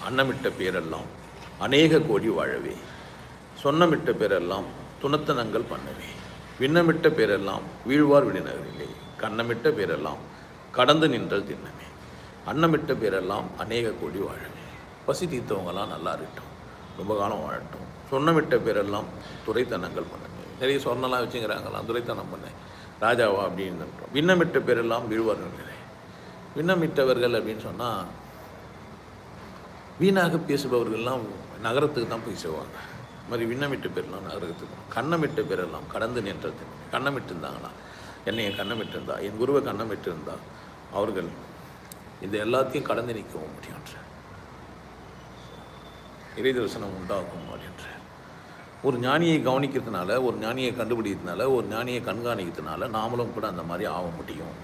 அன்னமிட்ட பேரெல்லாம் அநேக கோடி வாழவே, சொன்னமிட்ட பேரெல்லாம் துணத்தனங்கள் பண்ணவே, விண்ணமிட்ட பேரெல்லாம் வீழ்வார் விடுநகரிலே, கண்ணமிட்ட பேரெல்லாம் கடந்து நின்றல் திண்ணமே, அன்னமிட்ட பேரெல்லாம் அநேக கோடி வாழவே. பசி தீர்த்தவங்களாம் நல்லா இருக்கட்டும், ரொம்ப காலம் வாழட்டும். சொன்னமிட்ட பேரெல்லாம் துரைத்தனங்கள் பண்ணவே. நிறைய சொன்னலாம் வச்சுங்கிறாங்களாம், துரைத்தனம் பண்ணேன் ராஜாவா அப்படின்னு. விண்ணமிட்ட பேரெல்லாம் வீழ்வார் நின்றே. விண்ணமிட்டவர்கள் அப்படின்னு சொன்னால் வீணாக பேசுபவர்கள்லாம் நகரத்துக்கு தான் போய் செய்வாங்க. இது மாதிரி விண்ணமிட்ட பேரெல்லாம் நகரத்துக்கு. கண்ணமிட்ட பேரெல்லாம் கடந்து நின்றது. கண்ணமிட்டு இருந்தாங்களா, என்னையை கண்ணமிட்டு இருந்தா, என் குருவை கண்ணமிட்டு இருந்தா அவர்கள் இது எல்லாத்தையும் கடந்து நிற்கவும் முடியுன்ற இறை தரிசனம் உண்டாகும் அப்படின்ற. ஒரு ஞானியை கவனிக்கிறதுனால, ஒரு ஞானியை கண்டுபிடிக்கிறதுனால, ஒரு ஞானியை கண்காணிக்கிறதுனால நாமளும் கூட அந்த மாதிரி ஆக முடியும்.